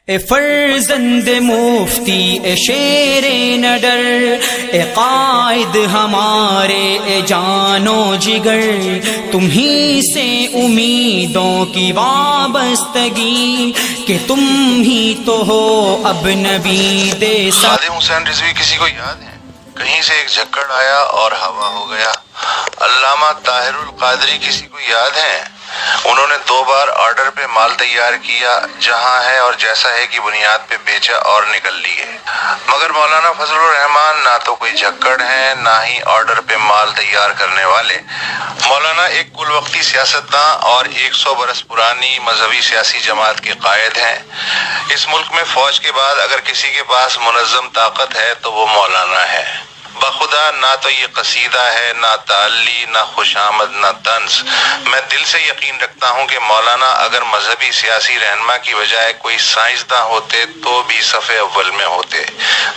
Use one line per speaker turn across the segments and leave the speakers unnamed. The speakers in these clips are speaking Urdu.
اے فرزند مفتی اے شیر نڈر اے قائد ہمارے اے جانو جگر، تمہیں سے امیدوں کی وابستگی کہ تم ہی تو ہو اب نبی دے
خادم حسین رضوی کسی کو یاد ہے؟ کہیں سے ایک جھکڑ آیا اور ہوا ہو گیا۔ علامہ طاہر القادری کسی کو یاد ہے؟ انہوں نے 2 بار آرڈر پہ مال تیار کیا، جہاں ہے اور جیسا ہے کی بنیاد پہ بیچا اور نکل لیے۔ مگر مولانا فضل الرحمان نہ تو کوئی جھکڑ ہیں نہ ہی آرڈر پہ مال تیار کرنے والے۔ مولانا ایک کل وقتی سیاستداں اور 100 برس پرانی مذہبی سیاسی جماعت کے قائد ہیں۔ اس ملک میں فوج کے بعد اگر کسی کے پاس منظم طاقت ہے تو وہ مولانا ہے۔ بخدا نہ تو یہ قصیدہ ہے، نہ تعلی، نہ خوشامد، نہ طنز۔ میں دل سے یقین رکھتا ہوں کہ مولانا اگر مذہبی سیاسی رہنما کی بجائے کوئی سائنسداں ہوتے تو بھی صف اول میں ہوتے،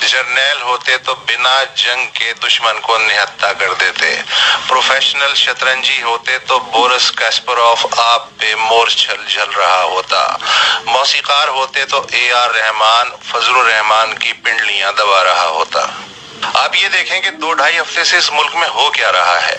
جرنیل ہوتے تو بنا جنگ کے دشمن کو نہتہ کر دیتے، پروفیشنل شطرنجی ہوتے تو بورس کاسپروف آپ پہ مورچھل جھل رہا ہوتا، موسیقار ہوتے تو AR رحمان فضل الرحمان کی پنڈلیاں دبا رہا ہوتا۔ آپ یہ دیکھیں کہ 2-2.5 ہفتے سے اس ملک میں ہو کیا رہا ہے۔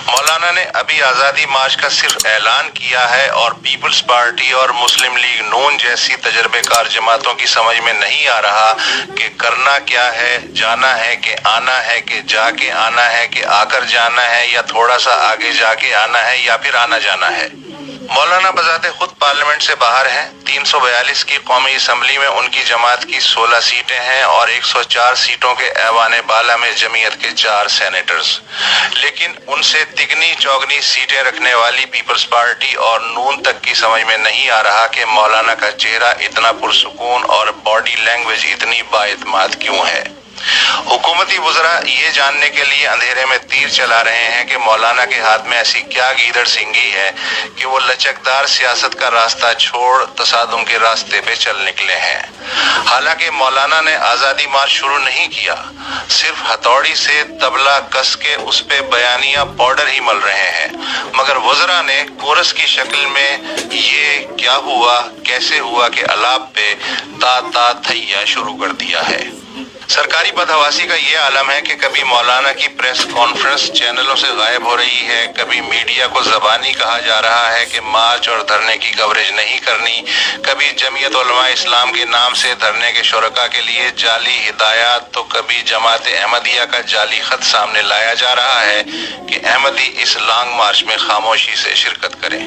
مولانا نے ابھی آزادی مارچ کا صرف اعلان کیا ہے اور پیپلز پارٹی اور مسلم لیگ نون جیسی تجربے کار جماعتوں کی سمجھ میں نہیں آ رہا کہ کرنا کیا ہے، جانا ہے کہ آنا ہے کہ جا کے آنا ہے کہ آ کر جانا ہے یا تھوڑا سا آگے جا کے آنا ہے یا پھر آنا جانا ہے۔ مولانا بذات خود پارلیمنٹ سے باہر ہیں۔ 342 کی قومی اسمبلی میں ان کی جماعت کی 16 سیٹیں ہیں اور 104 سیٹوں کے ایوان بالا میں جمعیت کے 4 سینیٹرز، لیکن ان سے تگنی چوگنی سیٹیں رکھنے والی پیپلز پارٹی اور نون تک کی سمجھ میں نہیں آ رہا کہ مولانا کا چہرہ اتنا پرسکون اور باڈی لینگویج اتنی بااعتماد کیوں ہے۔ حکومتی وزراء یہ جاننے کے لیے اندھیرے میں تیر چلا رہے ہیں کہ مولانا کے ہاتھ میں ایسی کیا گیدڑ سینگی ہے کہ وہ لچکدار سیاست کا راستہ چھوڑ تصادم کے راستے پہ چل نکلے ہیں۔ حالانکہ مولانا نے آزادی مارچ شروع نہیں کیا، صرف ہتھوڑی سے طبلہ کس کے اس پہ بیانیہ پاؤڈر ہی مل رہے ہیں، مگر وزراء نے کورس کی شکل میں یہ کیا ہوا کیسے ہوا کے الاپ پہ تا تا تھیا شروع کر دیا ہے۔ سرکاری بدحواسی کا یہ عالم ہے کہ کبھی مولانا کی پریس کانفرنس چینلوں سے غائب ہو رہی ہے، کبھی میڈیا کو زبانی کہا جا رہا ہے کہ مارچ اور دھرنے کی کوریج نہیں کرنی، کبھی جمعیت علماء اسلام کے نام سے دھرنے کے شرکاء کے لیے جعلی ہدایات، تو کبھی جماعت احمدیہ کا جعلی خط سامنے لایا جا رہا ہے کہ احمدی اس لانگ مارچ میں خاموشی سے شرکت کریں۔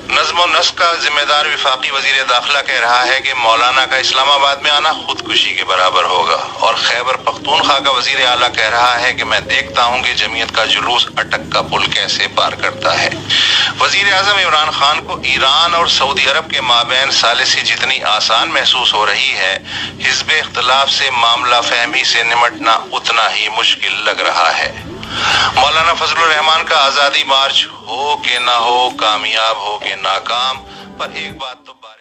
نظم و نسق کا ذمہ دار وفاقی وزیر داخلہ کہہ رہا ہے کہ مولانا کا اسلام آباد میں آنا خودکشی کے برابر ہوگا، اور خیبر پختونخوا کا وزیر اعلیٰ کہہ رہا ہے کہ میں دیکھتا ہوں کہ جمعیت کا جلوس اٹک کا پل کیسے پار کرتا ہے۔ وزیر اعظم عمران خان کو ایران اور سعودی عرب کے مابین ثالثی جتنی آسان محسوس ہو رہی ہے، حزب اختلاف سے معاملہ فہمی سے نمٹنا اتنا ہی مشکل لگ رہا ہے۔ مولانا فضل الرحمان کا آزادی مارچ ہو کہ نہ ہو، کامیاب ہو کہ ناکام، پر ایک بات تو